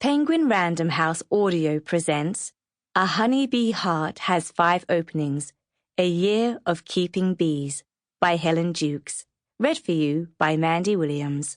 Penguin Random House Audio presents A Honeybee Heart Has 5 Openings, A Year of Keeping Bees by Helen Jukes. Read for you by Mandy Williams.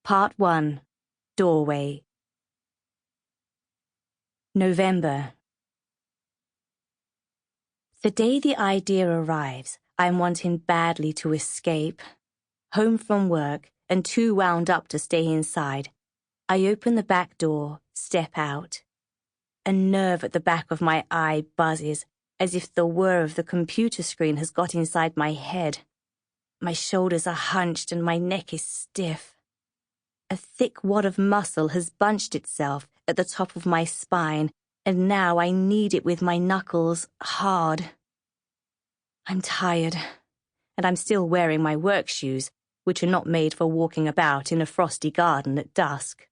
Part 1. Doorway. November. The day the idea arrives, I'm wanting badly to escape. Home from work and too wound up to stay inside. I open the back door, step out. A nerve at the back of my eye buzzes, as if the whir of the computer screen has got inside my head. My shoulders are hunched and my neck is stiff. A thick wad of muscle has bunched itself at the top of my spine, and now I knead it with my knuckles hard. I'm tired, and I'm still wearing my work shoes, which are not made for walking about in a frosty garden at dusk.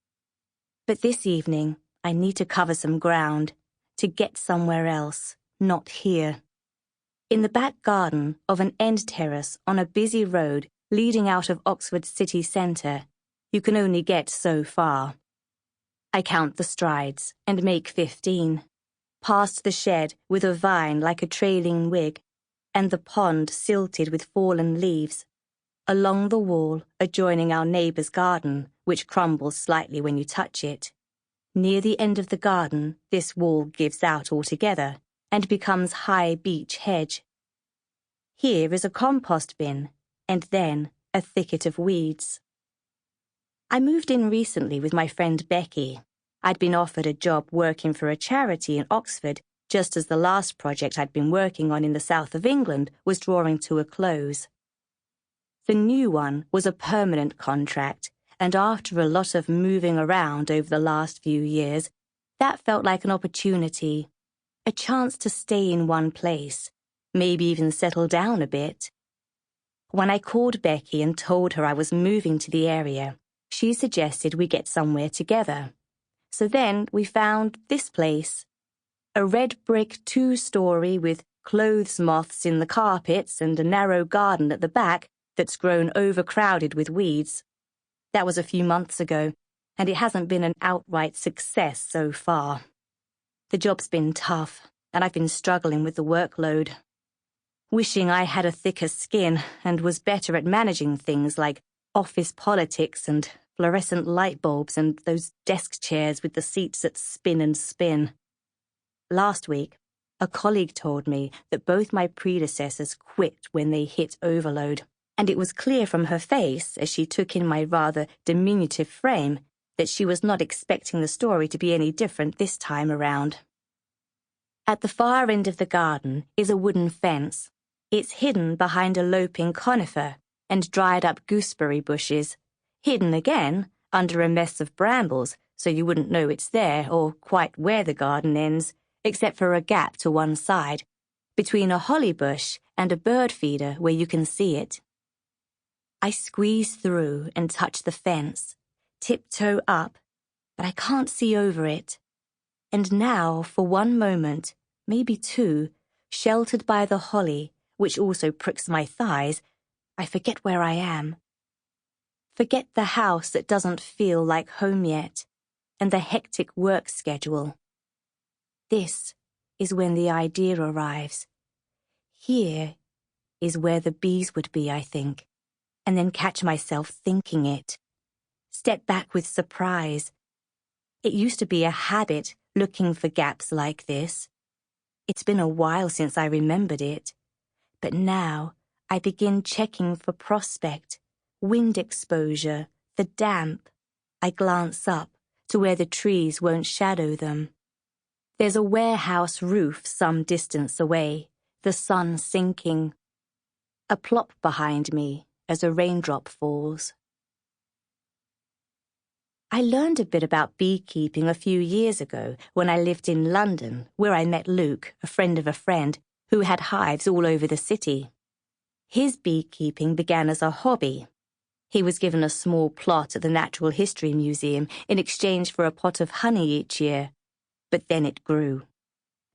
But this evening, I need to cover some ground, to get somewhere else, not here. In the back garden of an end terrace on a busy road leading out of Oxford city centre, you can only get so far. I count the strides and make 15, past the shed with a vine like a trailing wig, and the pond silted with fallen leaves, along the wall adjoining our neighbour's garden, which crumbles slightly when you touch it. Near the end of the garden, this wall gives out altogether and becomes high beech hedge. Here is a compost bin, and then a thicket of weeds. I moved in recently with my friend Becky. I'd been offered a job working for a charity in Oxford, just as the last project I'd been working on in the south of England was drawing to a close. The new one was a permanent contract, and after a lot of moving around over the last few years, that felt like an opportunity, a chance to stay in one place, maybe even settle down a bit. When I called Becky and told her I was moving to the area, she suggested we get somewhere together. So then we found this place, a red brick 2-story with clothes moths in the carpets and a narrow garden at the back that's grown overcrowded with weeds. That was a few months ago, and it hasn't been an outright success so far. The job's been tough, and I've been struggling with the workload. Wishing I had a thicker skin and was better at managing things like office politics and fluorescent light bulbs and those desk chairs with the seats that spin and spin. Last week, a colleague told me that both my predecessors quit when they hit overload, and it was clear from her face, as she took in my rather diminutive frame, that she was not expecting the story to be any different this time around. At the far end of the garden is a wooden fence. It's hidden behind a loping conifer and dried-up gooseberry bushes, hidden again under a mess of brambles so you wouldn't know it's there or quite where the garden ends, except for a gap to one side, between a holly bush and a bird feeder where you can see it. I squeeze through and touch the fence, tiptoe up, but I can't see over it. And now, for one moment, maybe two, sheltered by the holly, which also pricks my thighs, I forget where I am. Forget the house that doesn't feel like home yet, and the hectic work schedule. This is when the idea arrives. Here is where the bees would be, I think, and then catch myself thinking it. Step back with surprise. It used to be a habit looking for gaps like this. It's been a while since I remembered it, but now I begin checking for prospect, wind exposure, the damp. I glance up to where the trees won't shadow them. There's a warehouse roof some distance away, the sun sinking. A plop behind me as a raindrop falls. I learned a bit about beekeeping a few years ago when I lived in London, where I met Luke, a friend of a friend, who had hives all over the city. His beekeeping began as a hobby. He was given a small plot at the Natural History Museum in exchange for a pot of honey each year, but then it grew.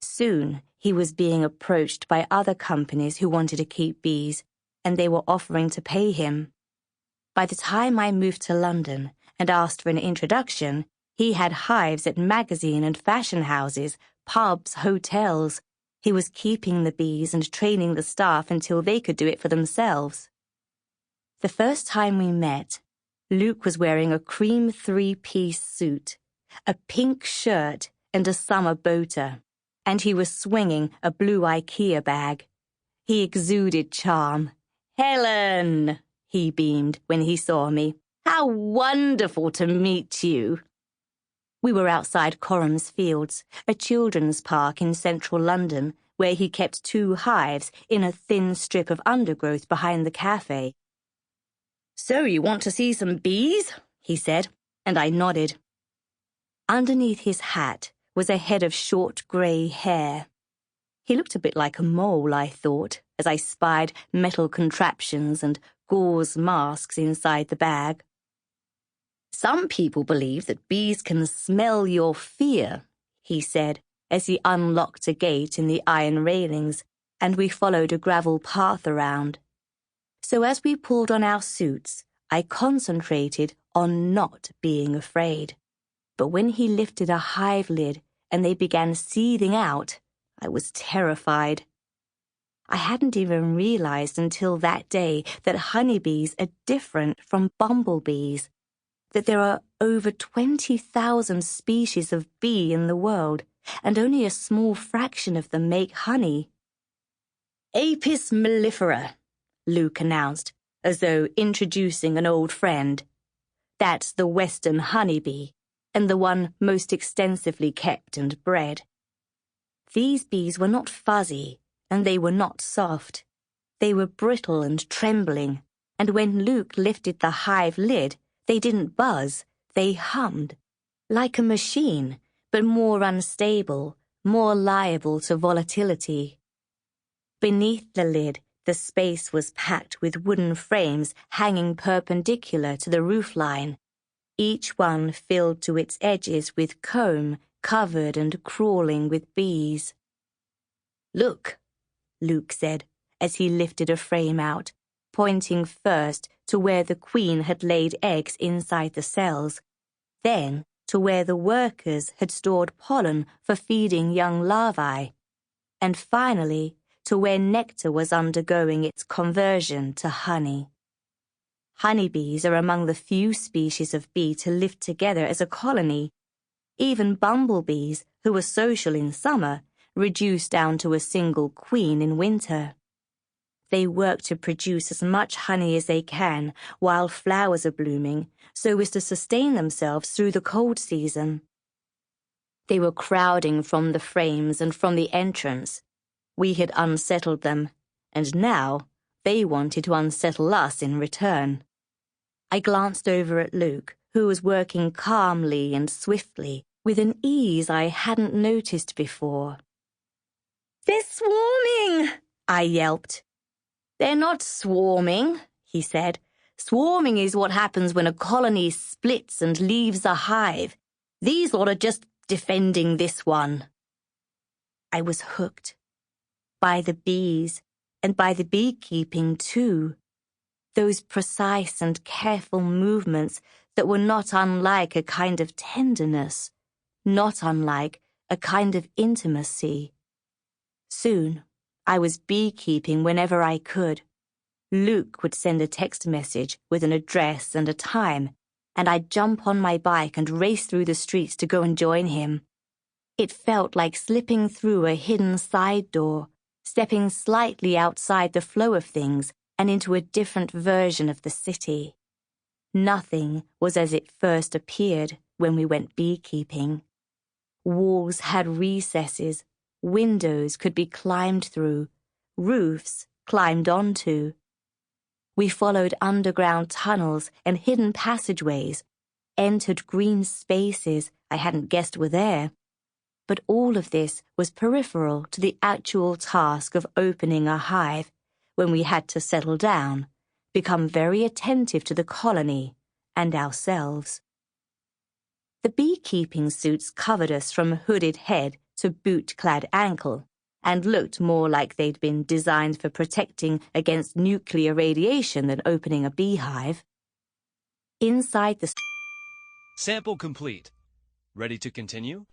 Soon, he was being approached by other companies who wanted to keep bees, and they were offering to pay him. By the time I moved to London, and asked for an introduction, he had hives at magazine and fashion houses, pubs, hotels. He was keeping the bees and training the staff until they could do it for themselves. The first time we met, Luke was wearing a cream three-piece suit, a pink shirt and a summer boater, and he was swinging a blue IKEA bag. He exuded charm. "Helen!" he beamed when he saw me. "How wonderful to meet you!" We were outside Coram's Fields, a children's park in central London, where he kept 2 hives in a thin strip of undergrowth behind the cafe. "So you want to see some bees?" he said, and I nodded. Underneath his hat was a head of short grey hair. He looked a bit like a mole, I thought, as I spied metal contraptions and gauze masks inside the bag. "Some people believe that bees can smell your fear," he said, as he unlocked a gate in the iron railings, and we followed a gravel path around. So as we pulled on our suits, I concentrated on not being afraid. But when he lifted a hive lid and they began seething out, I was terrified. I hadn't even realized until that day that honeybees are different from bumblebees, that there are over 20,000 species of bee in the world, and only a small fraction of them make honey. "Apis mellifera," Luke announced, as though introducing an old friend. "That's the western honeybee, and the one most extensively kept and bred." These bees were not fuzzy, and they were not soft. They were brittle and trembling, and when Luke lifted the hive lid, they didn't buzz, they hummed, like a machine, but more unstable, more liable to volatility. Beneath the lid, the space was packed with wooden frames hanging perpendicular to the roofline, each one filled to its edges with comb, covered and crawling with bees. "Look," Luke said, as he lifted a frame out, pointing first to where the queen had laid eggs inside the cells, then to where the workers had stored pollen for feeding young larvae, and finally to where nectar was undergoing its conversion to honey. Honeybees are among the few species of bee to live together as a colony. Even bumblebees, who are social in summer, reduce down to a single queen in winter. They work to produce as much honey as they can while flowers are blooming, so as to sustain themselves through the cold season. They were crowding from the frames and from the entrance. We had unsettled them, and now they wanted to unsettle us in return. I glanced over at Luke, who was working calmly and swiftly, with an ease I hadn't noticed before. "They're swarming!" I yelped. "They're not swarming," he said. "Swarming is what happens when a colony splits and leaves a hive. These lot are just defending this one." I was hooked. By the bees, and by the beekeeping too. Those precise and careful movements that were not unlike a kind of tenderness, not unlike a kind of intimacy. Soon, I was beekeeping whenever I could. Luke would send a text message with an address and a time, and I'd jump on my bike and race through the streets to go and join him. It felt like slipping through a hidden side door, stepping slightly outside the flow of things and into a different version of the city. Nothing was as it first appeared when we went beekeeping. Walls had recesses, windows could be climbed through, roofs climbed onto. We followed underground tunnels and hidden passageways, entered green spaces I hadn't guessed were there. But all of this was peripheral to the actual task of opening a hive, when we had to settle down, become very attentive to the colony and ourselves. The beekeeping suits covered us from hooded head to boot-clad ankle, and looked more like they'd been designed for protecting against nuclear radiation than opening a beehive. Inside the Sample complete. Ready to continue?